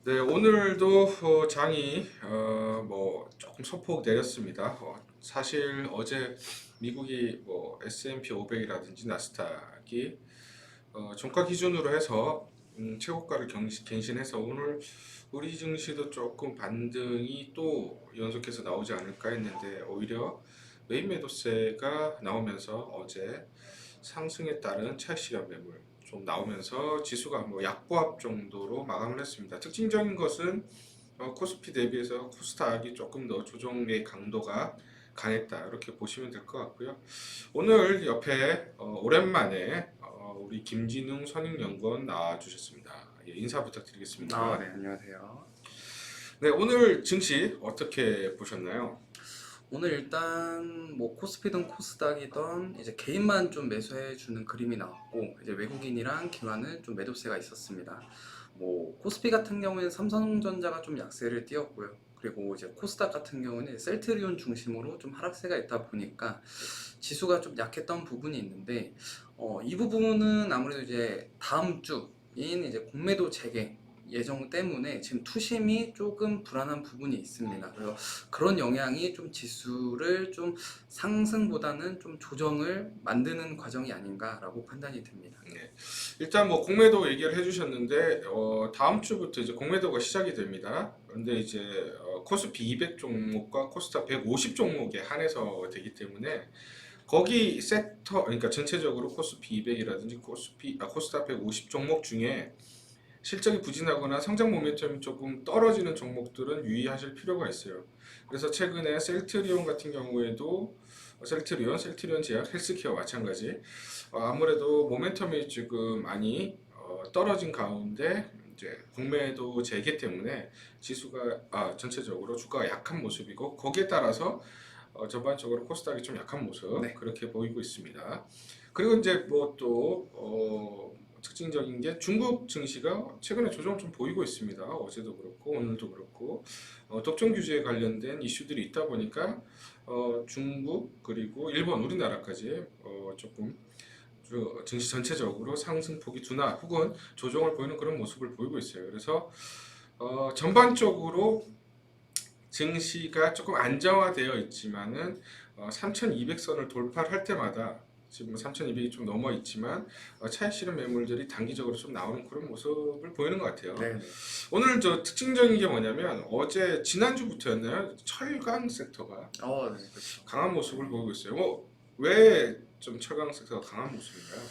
네, 오늘도 장이 뭐 조금 소폭 내렸습니다. 사실 어제 미국이 뭐 S&P 500이라든지 나스닥이 종가 기준으로 해서 최고가를 갱신해서 오늘 우리 증시도 조금 반등이 또 연속해서 나오지 않을까 했는데 오히려 외인 매도세가 나오면서 어제 상승에 따른 차익실현 매물 좀 나오면서 지수가 뭐 약보합 정도로 마감을 했습니다. 특징적인 것은 코스피 대비해서 코스닥이 조금 더 조정의 강도가 강했다 이렇게 보시면 될 것 같고요. 오늘 옆에 오랜만에 우리 김진웅 선임연구원 나와주셨습니다. 예, 인사 부탁드리겠습니다. 네, 안녕하세요. 네, 오늘 증시 어떻게 보셨나요? 오늘 일단 뭐 코스피든 코스닥이든 이제 개인만 좀 매수해 주는 그림이 나왔고 이제 외국인이랑 기관은 좀 매도세가 있었습니다. 뭐 코스피 같은 경우에는 삼성전자가 좀 약세를 띄었고요. 그리고 이제 코스닥 같은 경우는 셀트리온 중심으로 좀 하락세가 있다 보니까 지수가 좀 약했던 부분이 있는데 이 부분은 아무래도 이제 다음 주인 이제 공매도 재개 예정 때문에 지금 투심이 조금 불안한 부분이 있습니다. 그래서 그런 영향이 좀 지수를 좀 상승보다는 좀 조정을 만드는 과정이 아닌가라고 판단이 됩니다. 네. 일단 뭐 공매도 얘기를 해주셨는데 다음 주부터 이제 공매도가 시작이 됩니다. 근데 이제 코스피 200 종목과 코스닥 150 종목에 한해서 되기 때문에 거기 섹터 그러니까 전체적으로 코스피 200이라든지 코스닥 150 종목 중에 실적이 부진하거나 성장 모멘텀이 조금 떨어지는 종목들은 유의하실 필요가 있어요. 그래서 최근에 셀트리온 같은 경우에도 셀트리온 제약, 헬스케어 마찬가지. 아무래도 모멘텀이 지금 많이 떨어진 가운데 이제 공매도 재개 때문에 지수가 전체적으로 주가가 약한 모습이고 거기에 따라서 전반적으로 코스닥이 좀 약한 모습 네. 그렇게 보이고 있습니다. 그리고 이제 뭐 또 특징적인 게 중국 증시가 최근에 조정 좀 보이고 있습니다. 어제도 그렇고 오늘도 그렇고 독점 규제에 관련된 이슈들이 있다 보니까 중국 그리고 일본 우리나라까지 조금 증시 전체적으로 상승폭이 둔화 혹은 조정을 보이는 그런 모습을 보이고 있어요. 그래서 전반적으로 증시가 조금 안정화되어 있지만은 3,200선을 돌파할 때마다 지금 3,200이 좀 넘어 있지만 차익 실현 매물들이 단기적으로 좀 나오는 그런 모습을 보이는 것 같아요. 네. 오늘 저 특징적인 게 뭐냐면 어제 지난주부터였나요? 철강 섹터가 네, 그렇죠. 강한 모습을 보이고 있어요. 왜 좀 철강 섹터가 강한 모습인가요?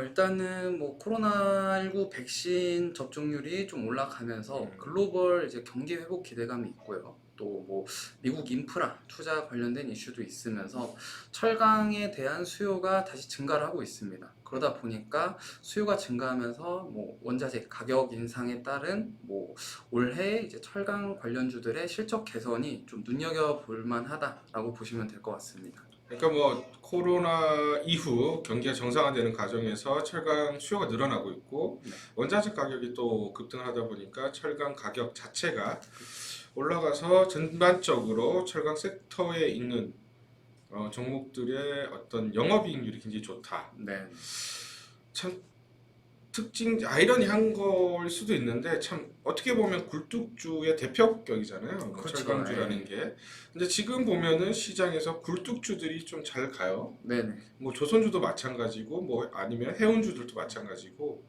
일단은 뭐 코로나19 백신 접종률이 좀 올라가면서 음, 글로벌 이제 경기 회복 기대감이 있고요. 또 뭐 미국 인프라 투자 관련된 이슈도 있으면서 철강에 대한 수요가 다시 증가를 하고 있습니다. 그러다 보니까 수요가 증가하면서 뭐 원자재 가격 인상에 따른 뭐 올해 이제 철강 관련주들의 실적 개선이 좀 눈여겨 볼 만하다라고 보시면 될 것 같습니다. 그러니까 뭐 코로나 이후 경기가 정상화되는 과정에서 철강 수요가 늘어나고 있고 네. 원자재 가격이 또 급등하다 보니까 철강 가격 자체가 올라가서 전반적으로 철강 섹터에 있는 종목들의 어떤 영업이익률이 굉장히 좋다. 네. 참 아이러니한 걸 수도 있는데 참 어떻게 보면 굴뚝주의 대표격이잖아요. 뭐 그렇죠. 철강주라는 예. 게. 근데 지금 보면은 시장에서 굴뚝주들이 좀 잘 가요. 네네. 뭐 조선주도 마찬가지고 뭐 아니면 해운주들도 마찬가지고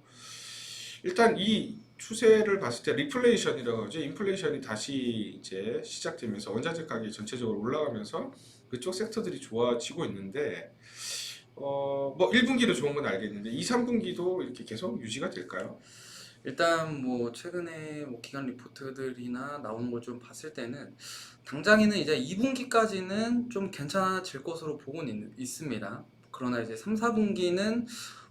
일단 이 추세를 봤을 때 리플레이션이라고 하죠. 인플레이션이 다시 이제 시작되면서 원자재 가격이 전체적으로 올라가면서 그쪽 섹터들이 좋아지고 있는데 뭐 1분기도 좋은 건 알겠는데 2, 3분기도 이렇게 계속 유지가 될까요? 일단 뭐 최근에 뭐 기관 리포트들이나 나오는 걸 좀 봤을 때는 당장에는 이제 2분기까지는 좀 괜찮아질 것으로 보고는 있습니다. 그러나 이제 3, 4분기는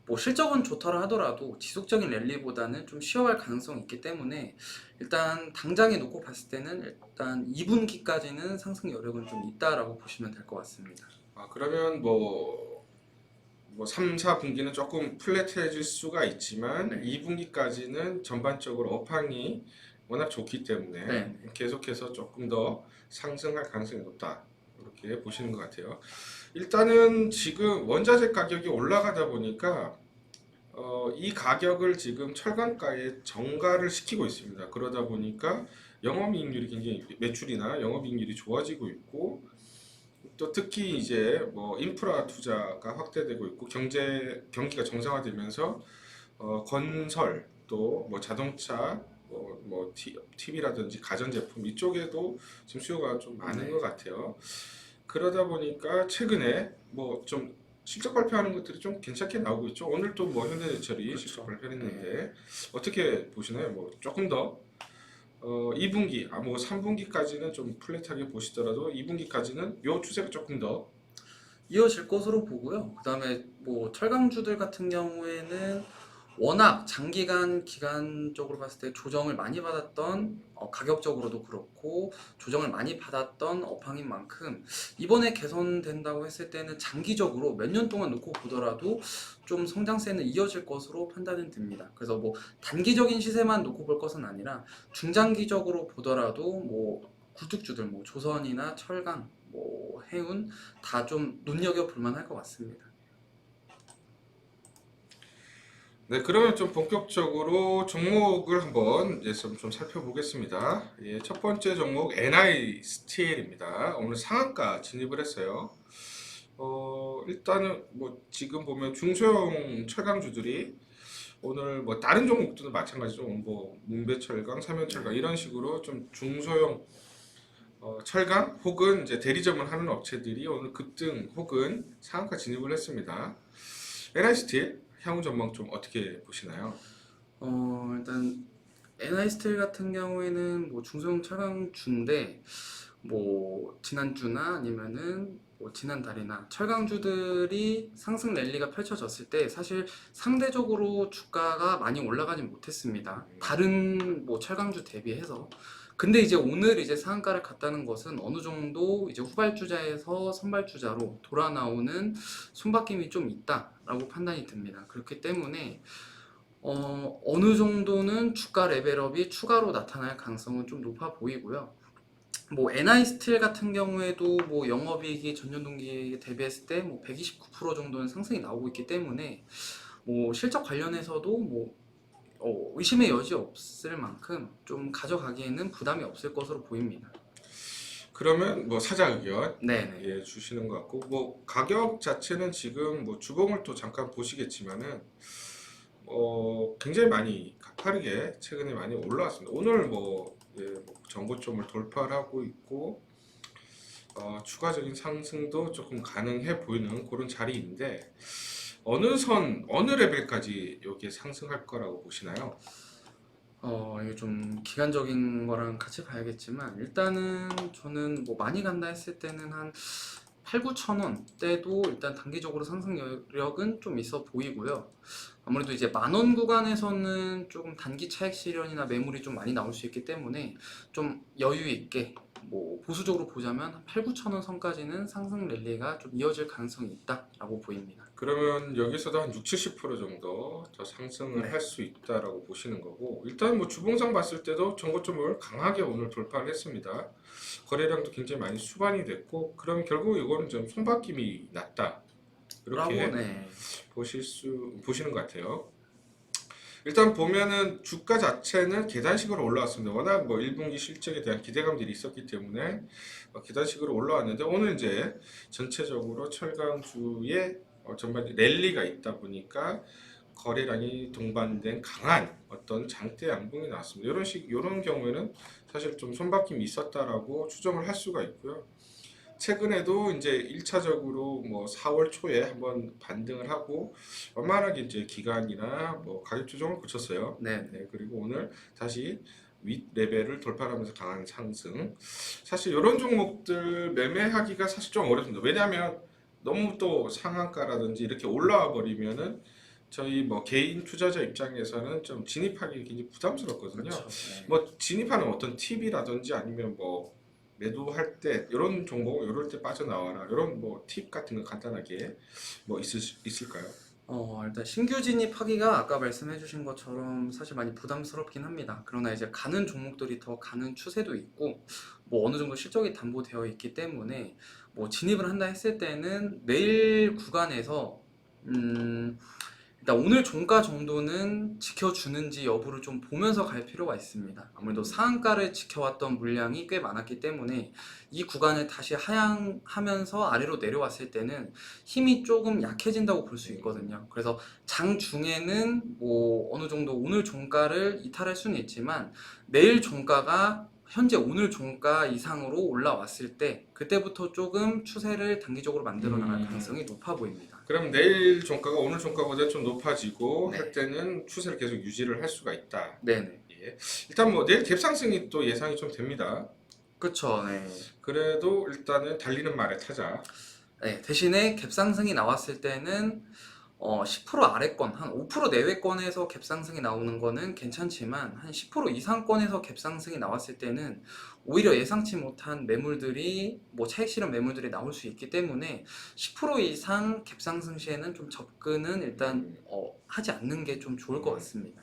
뭐 실적은 좋더라 하더라도 지속적인 랠리보다는 좀 쉬어갈 가능성이 있기 때문에 일단 당장에 놓고 봤을 때는 일단 2분기까지는 상승 여력은 좀 있다라고 보시면 될 것 같습니다. 그러면 뭐 3, 4분기는 조금 플랫해질 수가 있지만 네. 2분기까지는 전반적으로 업황이 워낙 좋기 때문에 네. 계속해서 조금 더 상승할 가능성이 높다. 이렇게 보시는 것 같아요. 일단은 지금 원자재 가격이 올라가다 보니까 이 가격을 지금 철강가에 정가를 시키고 있습니다. 그러다 보니까 영업이익률이 굉장히 매출이나 영업이익률이 좋아지고 있고 또 특히 이제 뭐 인프라 투자가 확대되고 있고 경기가 정상화되면서 건설 또 뭐 자동차 뭐 TV라든지 가전제품 이쪽에도 지금 수요가 좀 많은 것 네. 같아요. 그러다 보니까 최근에 뭐 좀 실적 발표하는 것들이 좀 괜찮게 나오고 있죠. 오늘 또 뭐 현대제철이 실적 그렇죠. 네. 발표했는데 어떻게 보시나요? 뭐 조금 더 2분기, 뭐 3분기까지는 좀 플랫하게 보시더라도 2분기까지는 요 추세가 조금 더 이어질 것으로 보고요. 그다음에 뭐 철강주들 같은 경우에는 워낙 장기간 기간적으로 봤을 때 조정을 많이 받았던 가격적으로도 그렇고 조정을 많이 받았던 업황인 만큼 이번에 개선된다고 했을 때는 장기적으로 몇 년 동안 놓고 보더라도 좀 성장세는 이어질 것으로 판단은 듭니다. 그래서 뭐 단기적인 시세만 놓고 볼 것은 아니라 중장기적으로 보더라도 뭐 굴뚝주들 뭐 조선이나 철강 뭐 해운 다 좀 눈여겨 볼 만할 것 같습니다. 네, 그러면 좀 본격적으로 종목을 한번 이제 좀 살펴보겠습니다. 예, 첫 번째 종목 NI 스틸입니다. 오늘 상한가 진입을 했어요. 일단은 뭐 지금 보면 중소형 철강주들이 오늘 뭐 다른 종목들도 마찬가지죠. 뭐 문배철강, 삼연철강 네. 이런 식으로 좀 중소형 철강 혹은 이제 대리점을 하는 업체들이 오늘 급등 혹은 상한가 진입을 했습니다. NI 스틸 향후 전망 좀 어떻게 보시나요? 일단 NI스틸 같은 경우에는 뭐 중소형 철강주인데 뭐 지난주나 아니면은 뭐 지난달이나 철강주들이 상승 랠리가 펼쳐졌을 때 사실 상대적으로 주가가 많이 올라가진 못했습니다. 다른 뭐 철강주 대비해서. 근데 이제 오늘 이제 상한가를 갔다는 것은 어느 정도 이제 후발주자에서 선발주자로 돌아 나오는 손바뀜이 좀 있다라고 판단이 듭니다. 그렇기 때문에 어느 정도는 주가 레벨업이 추가로 나타날 가능성은 좀 높아 보이고요. 뭐 NI 스틸 같은 경우에도 뭐 영업이익이 전년 동기에 대비했을 때 뭐 129% 정도는 상승이 나오고 있기 때문에 뭐 실적 관련해서도 뭐 의심의 여지 없을 만큼 좀 가져가기에는 부담이 없을 것으로 보입니다. 그러면 뭐 사자 의견 네네. 예, 주시는 것 같고 뭐 가격 자체는 지금 뭐 주봉을 또 잠깐 보시겠지만은 굉장히 많이 가파르게 최근에 많이 올라왔습니다. 오늘 뭐, 예, 뭐 전고점을 돌파를 하고 있고 추가적인 상승도 조금 가능해 보이는 그런 자리인데 어느 레벨까지 여기에 상승할 거라고 보시나요? 이게 좀 기간적인 거랑 같이 봐야겠지만 일단은 저는 뭐 많이 간다 했을 때는 한 8, 9천 원대도 일단 단기적으로 상승 여력은 좀 있어 보이고요. 아무래도 이제 만원 구간에서는 조금 단기 차익 실현이나 매물이 좀 많이 나올 수 있기 때문에 좀 여유 있게 뭐 보수적으로 보자면 한 8, 9천 원 선까지는 상승 랠리가 좀 이어질 가능성이 있다라고 보입니다. 그러면 여기서도 한 6, 70% 정도 더 상승을 할 네. 수 있다라고 보시는 거고 일단 뭐 주봉상 봤을 때도 전고점을 강하게 오늘 돌파를 했습니다. 거래량도 굉장히 많이 수반이 됐고 그럼 결국 이거는 좀 손바뀜이 났다. 라고 이렇게 네. 보시는 것 같아요. 일단 보면은 주가 자체는 계단식으로 올라왔습니다. 워낙 뭐 1분기 실적에 대한 기대감들이 있었기 때문에 계단식으로 올라왔는데 오늘 이제 전체적으로 철강주의 전반 랠리가 있다 보니까 거래량이 동반된 강한 어떤 장대 양봉이 나왔습니다. 이런 경우에는 사실 좀 손바뀜이 있었다라고 추정을 할 수가 있고요. 최근에도 이제 1차적으로 뭐 4월 초에 한번 반등을 하고 완만하게 이제 기간이나 뭐 가격 조정을 거쳤어요. 네. 네, 그리고 오늘 다시 윗 레벨을 돌파하면서 강한 상승. 사실 이런 종목들 매매하기가 사실 좀 어렵습니다. 왜냐하면 너무 또 상한가라든지 이렇게 올라와 버리면은 저희 뭐 개인 투자자 입장에서는 좀 진입하기 굉장히 부담스럽거든요. 그렇죠. 네. 뭐 진입하는 어떤 팁이라든지 아니면 뭐 매도할 때 이런 종목 이럴 때 빠져나와라 이런 뭐 팁 같은 거 간단하게 뭐 있을까요? 일단 신규 진입하기가 아까 말씀해주신 것처럼 사실 많이 부담스럽긴 합니다. 그러나 이제 가는 종목들이 더 가는 추세도 있고, 뭐 어느 정도 실적이 담보되어 있기 때문에 뭐 진입을 한다 했을 때는 매일 구간에서 음, 일단 오늘 종가 정도는 지켜주는지 여부를 좀 보면서 갈 필요가 있습니다. 아무래도 상한가를 지켜왔던 물량이 꽤 많았기 때문에 이 구간을 다시 하향하면서 아래로 내려왔을 때는 힘이 조금 약해진다고 볼 수 있거든요. 그래서 장 중에는 뭐 어느 정도 오늘 종가를 이탈할 수는 있지만 내일 종가가 현재 오늘 종가 이상으로 올라왔을 때 그때부터 조금 추세를 단기적으로 만들어 나갈 가능성이 높아 보입니다. 그럼 내일 종가가 오늘 종가보다 좀 높아지고 네. 할 때는 추세를 계속 유지를 할 수가 있다. 네네. 예. 일단 뭐 내일 갭상승이 또 예상이 좀 됩니다. 그쵸, 네. 그래도 일단은 달리는 말에 타자. 네, 대신에 갭상승이 나왔을 때는 10% 아래권, 한 5% 내외권에서 갭상승이 나오는 거는 괜찮지만 한 10% 이상권에서 갭상승이 나왔을 때는 오히려 예상치 못한 매물들이 뭐 차익 실현 매물들이 나올 수 있기 때문에 10% 이상 갭상승 시에는 좀 접근은 일단 하지 않는 게 좀 좋을 것 같습니다.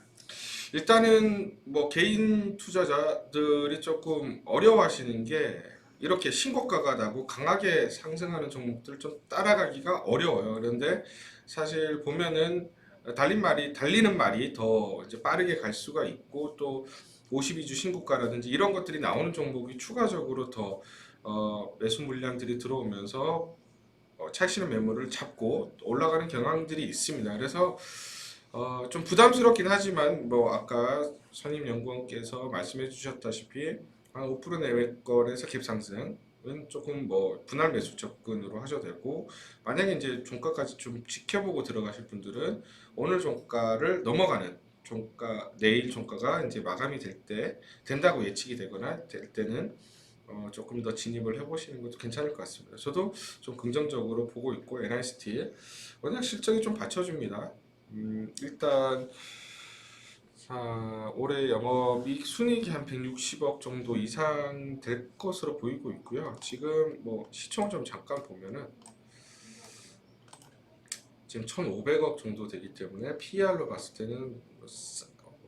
일단은 뭐 개인 투자자들이 조금 어려워하시는 게 이렇게 신고가가 나고 강하게 상승하는 종목들 좀 따라가기가 어려워요. 그런데 사실 보면은 달리는 말이 더 이제 빠르게 갈 수가 있고 또 52주 신고가라든지 이런 것들이 나오는 종목이 추가적으로 더 매수 물량들이 들어오면서 차익실현 매물을 잡고 올라가는 경향들이 있습니다. 그래서 좀 부담스럽긴 하지만 뭐 아까 선임연구원께서 말씀해 주셨다시피 한 5% 내외권에서 갭상승은 조금 뭐 분할 매수 접근으로 하셔도 되고 만약에 이제 종가까지 좀 지켜보고 들어가실 분들은 오늘 종가를 넘어가는 종가 내일 종가가 이제 마감이 된다고 예측이 되거나 될 때는 조금 더 진입을 해보시는 것도 괜찮을 것 같습니다. 저도 좀 긍정적으로 보고 있고 NI스틸 워낙 실적이 좀 받쳐줍니다. 일단 올해 영업이익 순이익이 한 160억 정도 이상 될 것으로 보이고 있고요. 지금 뭐 시총 좀 잠깐 보면은 지금 1,500억 정도 되기 때문에 PER로 봤을 때는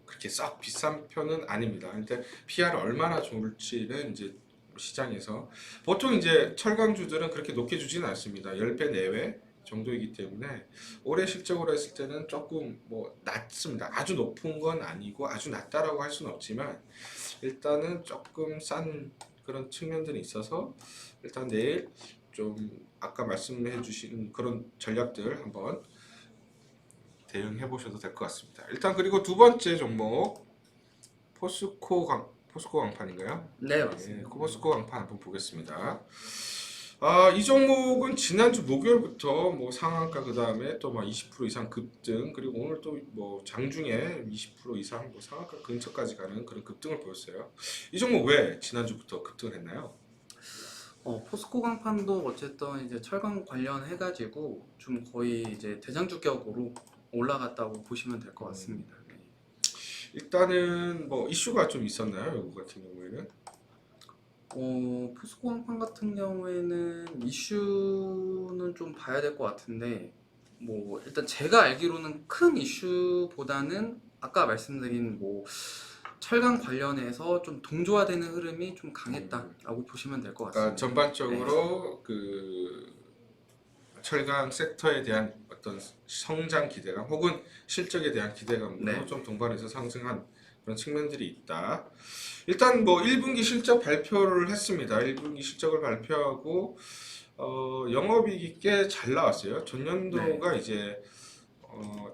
그렇게 썩 비싼 편은 아닙니다. 근데 PER이 얼마나 좋을지는 이제 시장에서 보통 이제 철강주들은 그렇게 높게 주지는 않습니다. 10배 내외 정도이기 때문에 올해 실적으로 했을 때는 조금 뭐 낮습니다. 아주 높은 건 아니고 아주 낮다라고 할 수는 없지만 일단은 조금 싼 그런 측면들이 있어서 일단 내일 좀 아까 말씀해 주신 그런 전략들 한번 대응해 보셔도 될 것 같습니다. 일단 그리고 두 번째 종목 포스코 강판인가요? 네, 예, 맞습니다. 포스코 강판 한번 보겠습니다. 이 종목은 지난주 목요일부터 뭐 상한가 그 다음에 또 막 20% 이상 급등 그리고 오늘 또 뭐 장중에 20% 이상 뭐 상한가 근처까지 가는 그런 급등을 보였어요. 이 종목 왜 지난주부터 급등을 했나요? 포스코 강판도 어쨌든 이제 철강 관련해가지고 좀 거의 이제 대장주격으로 올라갔다고 보시면 될 것 같습니다. 네. 일단은 뭐 이슈가 좀 있었나요? 이거 같은 경우에는? 포스코 강판 같은 경우에는 이슈는 좀 봐야 될 것 같은데 뭐 일단 제가 알기로는 큰 이슈보다는 아까 말씀드린 뭐 철강 관련해서 좀 동조화되는 흐름이 좀 강했다라고 보시면 될 것 그러니까 같습니다. 전반적으로 그 철강 섹터에 대한 어떤 성장 기대감 혹은 실적에 대한 기대감으로 네. 좀 동반해서 상승한 그런 측면들이 있다. 일단 뭐 1분기 실적 발표를 했습니다. 1분기 실적을 발표하고 영업이익이 꽤 잘 나왔어요. 전년도가 이제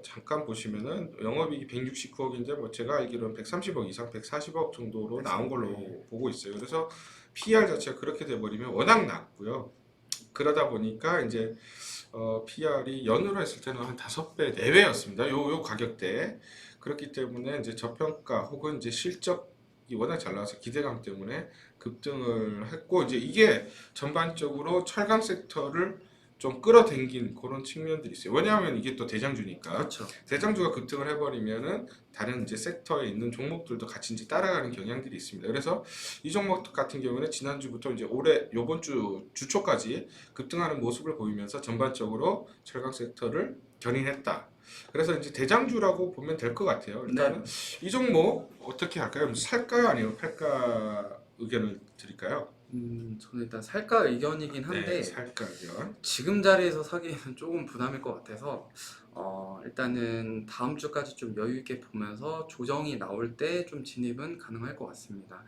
잠깐 보시면은 영업이익이 169억인데 뭐 제가 알기로는 130억 이상 140억 정도로 나온 걸로 보고 있어요. 그래서 PER 자체가 그렇게 돼버리면 워낙 낮고요. 그러다 보니까 이제 PR이 연으로 했을 때는 한 5배 내외였습니다. 요 가격대. 그렇기 때문에 이제 저평가 혹은 이제 실적이 워낙 잘 나와서 기대감 때문에 급등을 했고 이제 이게 전반적으로 철강 섹터를 좀 끌어당긴 그런 측면들이 있어요. 왜냐하면 이게 또 대장주니까. 그렇죠. 대장주가 급등을 해버리면은 다른 이제 섹터에 있는 종목들도 같이 이제 따라가는 경향들이 있습니다. 그래서 이 종목 같은 경우는 지난주부터 이제 올해 요번 주 주초까지 급등하는 모습을 보이면서 전반적으로 철강 섹터를 견인했다. 그래서 이제 대장주라고 보면 될 것 같아요. 일단은 이 종목 어떻게 할까요? 살까요? 아니면 팔까 의견을 드릴까요? 저는 일단 살까 의견이긴 네, 한데 살까요? 지금 자리에서 사기에는 조금 부담일 것 같아서 일단은 다음 주까지 좀 여유 있게 보면서 조정이 나올 때 좀 진입은 가능할 것 같습니다.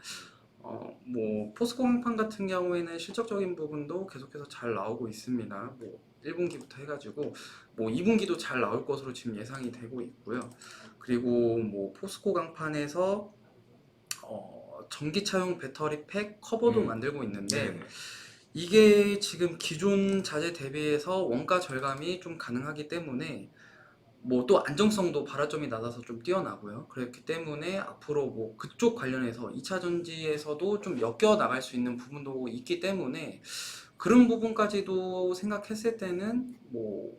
뭐 포스코 항판 같은 경우에는 실적적인 부분도 계속해서 잘 나오고 있습니다. 뭐 1분기부터 해가지고 뭐 2분기도 잘 나올 것으로 지금 예상이 되고 있고요. 그리고 뭐 포스코 강판에서 전기차용 배터리 팩 커버도 음, 만들고 있는데 네네. 이게 지금 기존 자재 대비해서 원가 절감이 좀 가능하기 때문에 뭐 또 안정성도 발화점이 낮아서 좀 뛰어나고요. 그렇기 때문에 앞으로 뭐 그쪽 관련해서 2차 전지에서도 좀 엮여 나갈 수 있는 부분도 있기 때문에 그런 부분까지도 생각했을 때는 뭐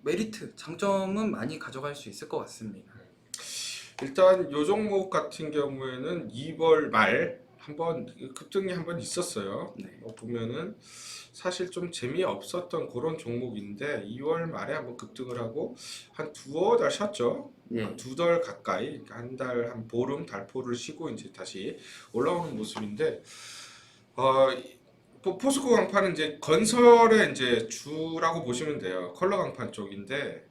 메리트, 장점은 많이 가져갈 수 있을 것 같습니다. 일단 요 종목 같은 경우에는 2월 말 한번 급등이 한번 있었어요. 네. 보면은 사실 좀 재미없었던 그런 종목인데 2월 말에 한번 급등을 하고 한 두어 달 쉬었죠. 한 예. 두 달 가까이 한 달 한 보름 달포를 쉬고 이제 다시 올라오는 모습인데 포스코 강판은 이제 건설의 이제 주라고 보시면 돼요. 컬러 강판 쪽인데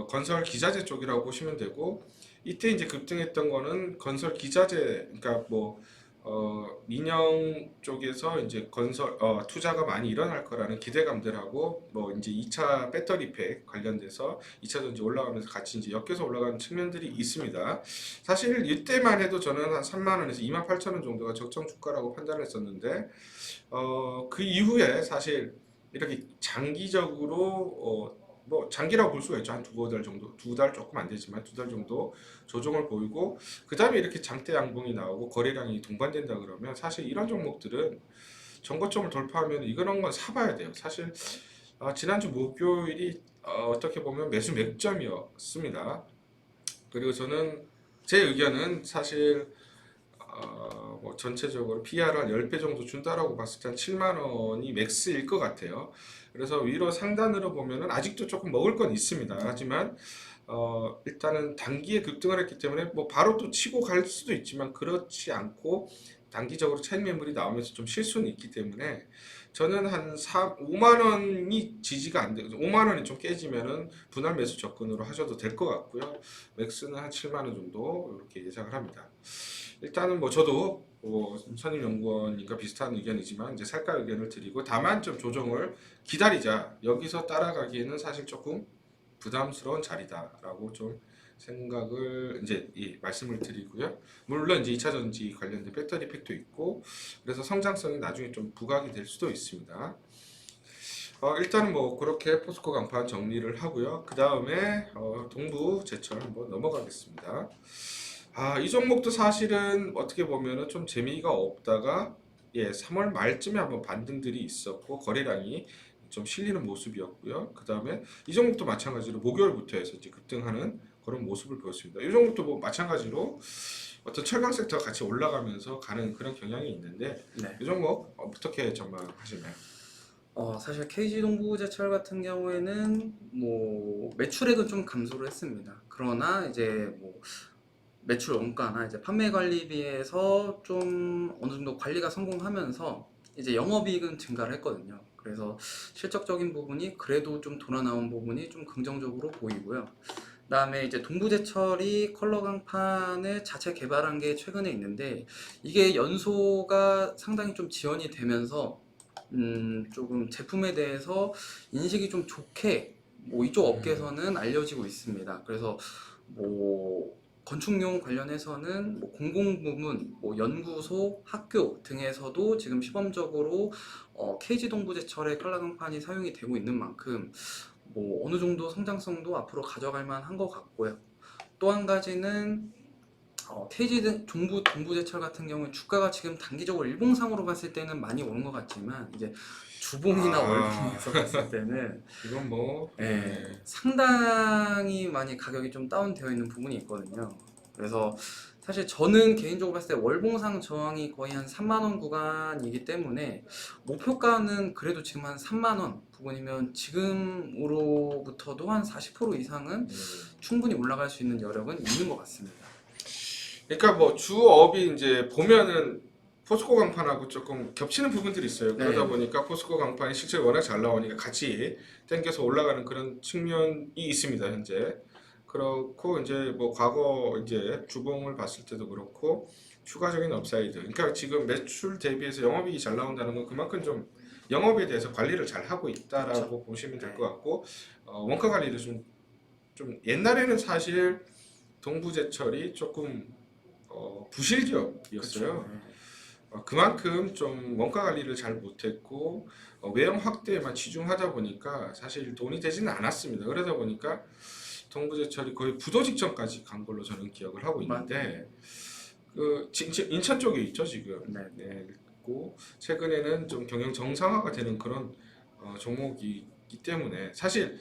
건설 기자재 쪽이라고 보시면 되고 이때 이제 급등했던 거는 건설 기자재 그러니까 뭐 민영 쪽에서 이제 건설 투자가 많이 일어날 거라는 기대감들하고 뭐 이제 2차 배터리 팩 관련돼서 2차 전지 올라가면서 같이 이제 엮여서 올라가는 측면들이 있습니다. 사실 이때만 해도 저는 한 3만 원에서 2만 8천 원 정도가 적정 주가라고 판단을 했었는데 그 이후에 사실 이렇게 장기적으로 뭐 장기라고 볼 수가 있죠. 한 두어 달 정도, 두 달 조금 안 되지만 두 달 정도 조정을 보이고 그 다음에 이렇게 장대 양봉이 나오고 거래량이 동반된다 그러면 사실 이런 종목들은 전고점을 돌파하면 이런 건 사봐야 돼요. 사실 지난주 목요일이 어떻게 보면 매수 맥점이었습니다. 그리고 저는 제 의견은 사실 뭐 전체적으로 PR을 한 10배 정도 준다라고 봤을 때 한 7만 원이 맥스일 것 같아요. 그래서 위로 상단으로 보면은 아직도 조금 먹을 건 있습니다. 하지만 일단은 단기에 급등을 했기 때문에 뭐 바로 또 치고 갈 수도 있지만 그렇지 않고 단기적으로 차익 매물이 나오면서 좀 실수는 있기 때문에 저는 한 5만 원이 지지가 안 되고 5만 원이 좀 깨지면은 분할 매수 접근으로 하셔도 될 것 같고요. 맥스는 한 7만 원 정도 이렇게 예상을 합니다. 일단은 뭐 저도 선임연구원님과 비슷한 의견이지만 이제 살까 의견을 드리고 다만 좀 조정을 기다리자. 여기서 따라가기에는 사실 조금 부담스러운 자리다라고 좀 생각을 이제 말씀을 드리고요. 물론 이제 2차 전지 관련된 배터리 팩도 있고 그래서 성장성이 나중에 좀 부각이 될 수도 있습니다. 일단은 뭐 그렇게 포스코 강판 정리를 하고요. 그 다음에 동부 제철 한번 넘어가겠습니다. 이 종목도 사실은 어떻게 보면은 좀 재미가 없다가 3월 말쯤에 한번 반등들이 있었고 거래량이 좀 실리는 모습이었고요. 그 다음에 이 종목도 마찬가지로 목요일부터 해서 이제 급등하는 그런 모습을 보였습니다. 이 종목도 뭐 마찬가지로 어떤 철강 섹터가 같이 올라가면서 가는 그런 경향이 있는데 네. 이 종목 어떻게 전망하시나요? 사실 KG동부제철 같은 경우에는 뭐 매출액은 좀 감소를 했습니다. 그러나 이제 뭐 매출 원가나 이제 판매 관리비에서 좀 어느 정도 관리가 성공하면서 이제 영업이익은 증가를 했거든요. 그래서 실적적인 부분이 그래도 좀 돌아 나온 부분이 좀 긍정적으로 보이고요. 그다음에 이제 동부제철이 컬러 강판을 자체 개발한 게 최근에 있는데 이게 연소가 상당히 좀 지연이 되면서 조금 제품에 대해서 인식이 좀 좋게 뭐 이쪽 업계에서는 알려지고 있습니다. 그래서 뭐 건축용 관련해서는 뭐 공공부문, 뭐 연구소, 학교 등에서도 지금 시범적으로 KG동부제철의 컬러 강판이 사용이 되고 있는 만큼 뭐 어느 정도 성장성도 앞으로 가져갈 만한 것 같고요. 또 한 가지는 KG 동부제철 같은 경우는 주가가 지금 단기적으로 일봉상으로 봤을 때는 많이 오른 것 같지만 이제 주봉이나 아, 월봉에서 봤을 때는 이건 뭐, 상당히 많이 가격이 좀 다운되어 있는 부분이 있거든요. 그래서 사실 저는 개인적으로 봤을 때 월봉상 저항이 거의 한 3만 원 구간이기 때문에 목표가는 그래도 지금 한 3만 원 부분이면 지금으로부터도 한 40% 이상은 충분히 올라갈 수 있는 여력은 있는 것 같습니다. 그러니까 뭐 주업이 이제 보면은 포스코 강판하고 조금 겹치는 부분들이 있어요. 그러다 네. 보니까 포스코 강판이 실제 워낙 잘 나오니까 같이 땡겨서 올라가는 그런 측면이 있습니다, 현재. 그렇고 이제 뭐 과거 이제 주봉을 봤을 때도 그렇고 추가적인 업사이드. 그러니까 지금 매출 대비해서 영업이익이 잘 나온다는 건 그만큼 좀 영업에 대해서 관리를 잘 하고 그렇죠. 있다라고 보시면 될 네. 것 같고 원가 관리를 좀 옛날에는 사실 동부제철이 조금 부실 기업이었어요. 그렇죠. 네. 그만큼 좀 원가 관리를 잘 못했고 외형 확대에만 치중하다 보니까 사실 돈이 되지는 않았습니다. 그러다 보니까 동부제철이 거의 부도 직전까지 간 걸로 저는 기억을 하고 있는데 인천 쪽에 있죠 지금. 네. 네, 있고 최근에는 좀 경영 정상화가 되는 그런 종목이기 때문에 사실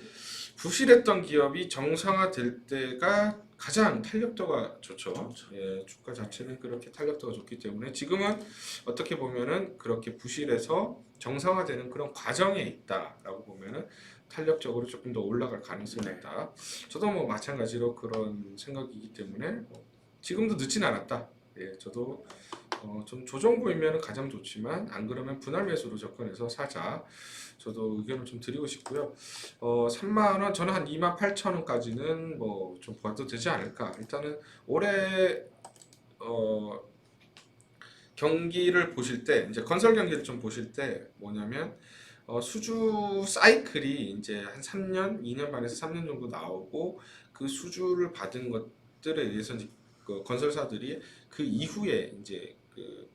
부실했던 기업이 정상화될 때가 가장 탄력도가 좋죠. 그렇죠. 예, 주가 자체는 그렇게 탄력도가 좋기 때문에 지금은 어떻게 보면은 그렇게 부실해서 정상화되는 그런 과정에 있다라고 보면은 탄력적으로 조금 더 올라갈 가능성이 네. 있다. 저도 뭐 마찬가지로 그런 생각이기 때문에 지금도 늦진 않았다. 예, 저도 좀 조정 보이면 가장 좋지만 안 그러면 분할 매수로 접근해서 사자. 저도 의견을 좀 드리고 싶고요. 3만 원, 저는 한 2만 8천 원까지는 뭐 좀 봐도 되지 않을까. 일단은 올해 어, 경기를 보실 때 이제 건설 경기를 좀 보실 때 뭐냐면 수주 사이클이 이제 한 3년, 2년 반에서 3년 정도 나오고 그 수주를 받은 것들에 의해서 이제 그 건설사들이 그 이후에 이제 그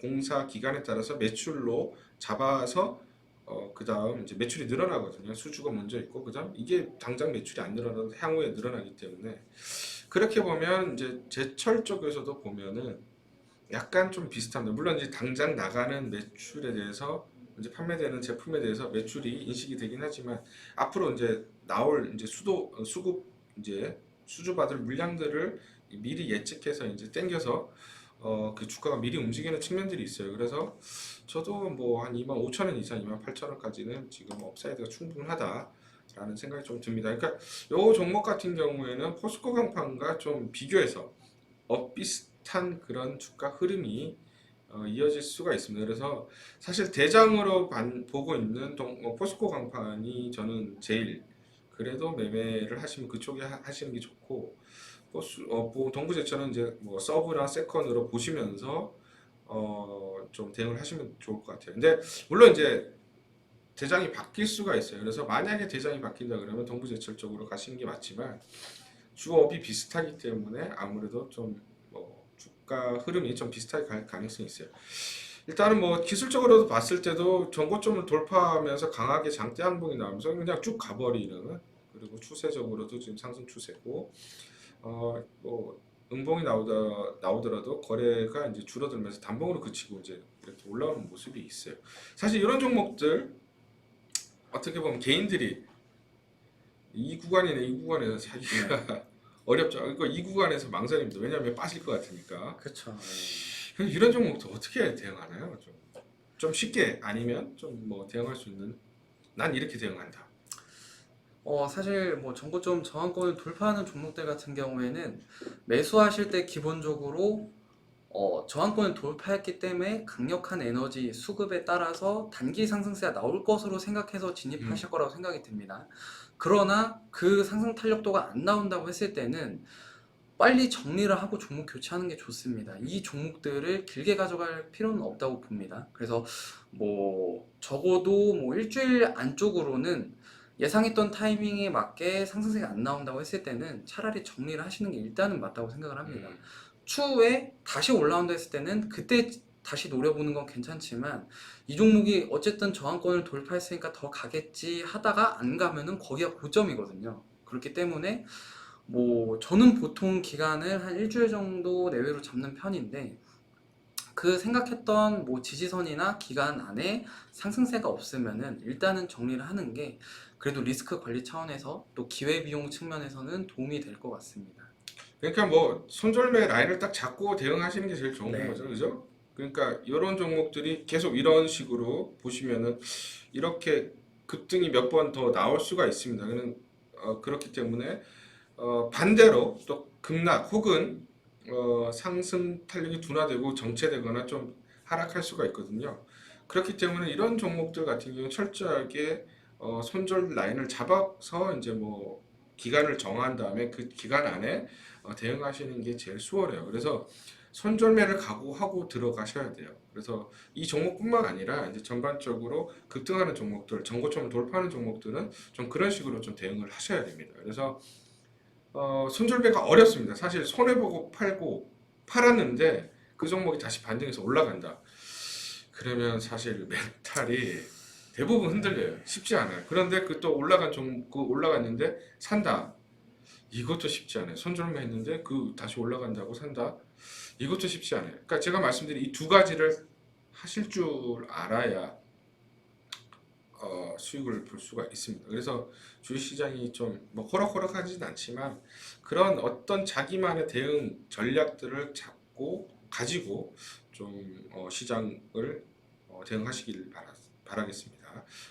공사 기간에 따라서 매출로 잡아서 그다음 이제 매출이 늘어나거든요. 수주가 먼저 있고 그다음 이게 당장 매출이 안 늘어나도 향후에 늘어나기 때문에 그렇게 보면 이제 제철 쪽에서도 보면은 약간 좀 비슷합니다. 물론 이제 당장 나가는 매출에 대해서 이제 판매되는 제품에 대해서 매출이 인식이 되긴 하지만 앞으로 이제 나올 이제 수급 이제 수주받을 물량들을 미리 예측해서 이제 땡겨서 그 주가가 미리 움직이는 측면들이 있어요. 그래서 저도 뭐 한 2만 5천 원 이상, 2만 8천 원까지는 지금 업사이드가 충분하다라는 생각이 좀 듭니다. 그러니까 요 종목 같은 경우에는 포스코 강판과 좀 비교해서 비슷한 그런 주가 흐름이 이어질 수가 있습니다. 그래서 사실 대장으로 보고 있는 포스코 강판이 저는 제일 그래도 매매를 하시면 그쪽에 하시는 게 좋고 동부제철은 이제 뭐 서브나 세컨으로 보시면서 좀 대응을 하시면 좋을 것 같아요. 근데 물론 이제 대장이 바뀔 수가 있어요. 그래서 만약에 대장이 바뀐다 그러면 동부제철 쪽으로 가시는 게 맞지만 주업이 비슷하기 때문에 아무래도 좀 뭐 주가 흐름이 좀 비슷하게 갈 가능성이 있어요. 일단은 뭐 기술적으로도 봤을 때도 전고점을 돌파하면서 강하게 장대 항봉이 나오면서 그냥 쭉 가버리는 그리고 추세적으로도 지금 상승 추세고 뭐 음봉이 나오더라도 거래가 이제 줄어들면서 단봉으로 그치고 이제 이렇게 올라오는 모습이 있어요. 사실 이런 종목들 어떻게 보면 개인들이 이 구간에서 사기가 어렵죠. 그러니까 이 구간에서 망설입니다. 왜냐하면 빠질 것 같으니까. 그렇죠. 그래서 이런 종목도 어떻게 대응하나요? 좀 쉽게 아니면 좀 뭐 대응할 수 있는 난 이렇게 대응한다. 사실 뭐 전고점 저항권을 돌파하는 종목들 같은 경우에는 매수하실 때 기본적으로 저항권을 돌파했기 때문에 강력한 에너지 수급에 따라서 단기 상승세가 나올 것으로 생각해서 진입하실 거라고 생각이 듭니다. 그러나 그 상승 탄력도가 안 나온다고 했을 때는 빨리 정리를 하고 종목 교체하는 게 좋습니다. 이 종목들을 길게 가져갈 필요는 없다고 봅니다. 그래서 뭐 적어도 뭐 일주일 안쪽으로는 예상했던 타이밍에 맞게 상승세가 안 나온다고 했을 때는 차라리 정리를 하시는 게 일단은 맞다고 생각을 합니다. 추후에 다시 올라온다 했을 때는 그때 다시 노려보는 건 괜찮지만 이 종목이 어쨌든 저항권을 돌파했으니까 더 가겠지 하다가 안 가면은 거기가 고점이거든요. 그렇기 때문에 뭐 저는 보통 기간을 한 일주일 정도 내외로 잡는 편인데 그 생각했던 뭐 지지선이나 기간 안에 상승세가 없으면은 일단은 정리를 하는 게 그래도 리스크 관리 차원에서 또 기회비용 측면에서는 도움이 될 것 같습니다. 그러니까 뭐 손절매 라인을 딱 잡고 대응하시는 게 제일 좋은 네, 거죠, 그죠? 그러니까 이런 종목들이 계속 이런 식으로 보시면은 이렇게 급등이 몇 번 더 나올 수가 있습니다. 그렇기 때문에 반대로 또 급락 혹은 상승 탄력이 둔화되고 정체되거나 좀 하락할 수가 있거든요. 그렇기 때문에 이런 종목들 같은 경우는 철저하게 손절 라인을 잡아서 이제 뭐 기간을 정한 다음에 그 기간 안에 대응하시는 게 제일 수월해요. 그래서 손절매를 각오하고 들어가셔야 돼요. 그래서 이 종목뿐만 아니라 이제 전반적으로 급등하는 종목들, 전고점을 돌파하는 종목들은 좀 그런 식으로 좀 대응을 하셔야 됩니다. 그래서 손절매가 어렵습니다. 사실 손해보고 팔고 팔았는데 그 종목이 다시 반등해서 올라간다. 그러면 사실 멘탈이 대부분 흔들려요. 쉽지 않아요. 그런데 그 또 그 올라갔는데 산다. 이것도 쉽지 않아요. 손절매 했는데 그 다시 올라간다고 산다. 이것도 쉽지 않아요. 그러니까 제가 말씀드린 이 두 가지를 하실 줄 알아야 수익을 볼 수가 있습니다. 그래서 주식시장이 좀 뭐 호락호락하지는 않지만 그런 어떤 자기만의 대응 전략들을 잡고 가지고 좀 시장을 대응하시길 바라겠습니다.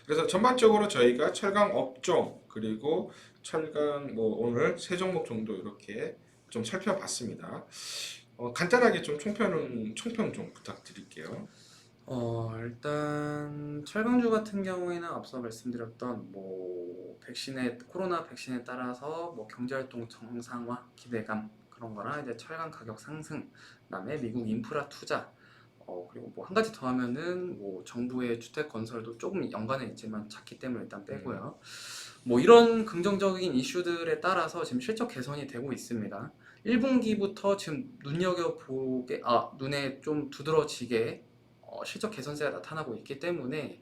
그래서 전반적으로 저희가 철강 업종 그리고 철강 뭐 오늘 세 종목 정도 이렇게 좀 살펴봤습니다. 간단하게 좀 총평 좀 부탁드릴게요. 일단 철강주 같은 경우에는 앞서 말씀드렸던 뭐 코로나 백신에 따라서 뭐 경제활동 정상화 기대감 그런 거랑 이제 철강 가격 상승, 그다음에 미국 인프라 투자, 그리고 뭐 한 가지 더 하면은 뭐 정부의 주택 건설도 조금 연관은 있지만 작기 때문에 일단 빼고요. 뭐 이런 긍정적인 이슈들에 따라서 지금 실적 개선이 되고 있습니다. 1분기부터 지금 눈에 좀 두드러지게 실적 개선세가 나타나고 있기 때문에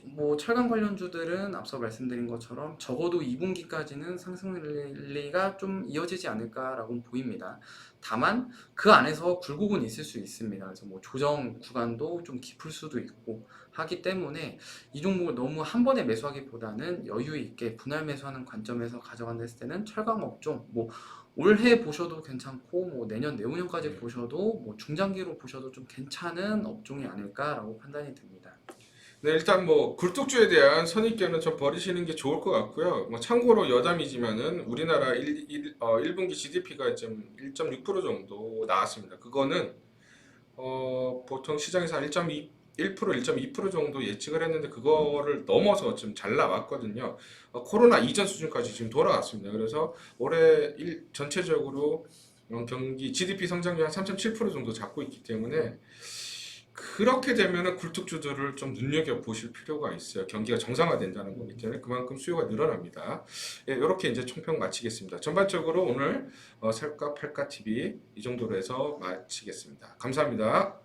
뭐 철강 관련주들은 앞서 말씀드린 것처럼 적어도 2분기까지는 상승 랠리가 좀 이어지지 않을까라고 보입니다. 다만 그 안에서 굴곡은 있을 수 있습니다. 그래서 뭐 조정 구간도 좀 깊을 수도 있고 하기 때문에 이 종목을 너무 한 번에 매수하기보다는 여유 있게 분할 매수하는 관점에서 가져간다 했을 때는 철강 업종 뭐 올해 보셔도 괜찮고 뭐 내년 내후년까지 보셔도 뭐 중장기로 보셔도 좀 괜찮은 업종이 아닐까라고 판단이 됩니다. 네, 일단 뭐 굴뚝주에 대한 선입견은 좀 버리시는 게 좋을 것 같고요. 뭐 참고로 여담이지만은 우리나라 1분기 GDP가 좀 1.6% 정도 나왔습니다. 그거는 보통 시장에서 한 1.2% 1.2% 정도 예측을 했는데 그거를 넘어서 좀 잘 나왔거든요. 코로나 이전 수준까지 지금 돌아왔습니다. 그래서 올해 전체적으로 경기 GDP 성장률 한 3.7% 정도 잡고 있기 때문에 그렇게 되면은 굴뚝주들을 좀 눈여겨 보실 필요가 있어요. 경기가 정상화된다는 거기 때문에 그만큼 수요가 늘어납니다. 예, 이렇게 이제 총평 마치겠습니다. 전반적으로 오늘 살까 팔까 TV 이 정도로 해서 마치겠습니다. 감사합니다.